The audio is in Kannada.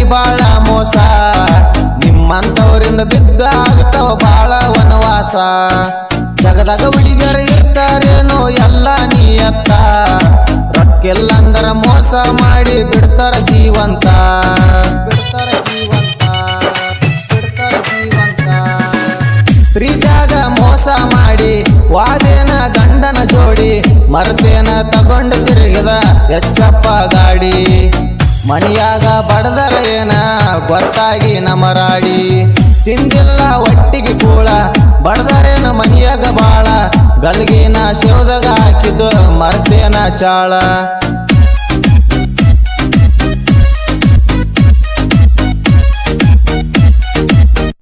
ಬಾಳ ಮೋಸ ನಿಮ್ಮಂತವರಿಂದ ಬಿದ್ದ ಆಗ್ತಾವ ಬಾಳ ವನವಾಸ ಜಗದಾಗ ಹುಡುಗರು ಇರ್ತಾರೇನೋ ಎಲ್ಲ ನೀಯತ್ತ ರೊಕ್ಕೆಲ್ಲಂದರ ಮೋಸ ಮಾಡಿ ಬಿಡ್ತಾರ ಜೀವಂತ ಪ್ರೀತ್ಯಾಗ ಮೋಸ ಮಾಡಿ ವಾದೇನ ಗಂಡನ ಜೋಡಿ ಮರ್ತೇನ ತಗೊಂಡು ತಿರುಗಿದ ಎಚ್ಚಪ್ಪ ಗಾಡಿ ಮಣಿಯಾಗ ಬಡದರ ಏನ ಗೊತ್ತಾಗಿ ನಮರಾಡಿ ತಿಂದಿಲ್ಲ ಒಟ್ಟಿಗೆ ಕೂಳ ಬಡದರೇನ ಮನಿಯಾಗ ಬಾಳ ಗಲ್ಗಿನ ಶೇವದಾಗ ಹಾಕಿದ್ದು ಮರ್ತೇನ ಚಾಳ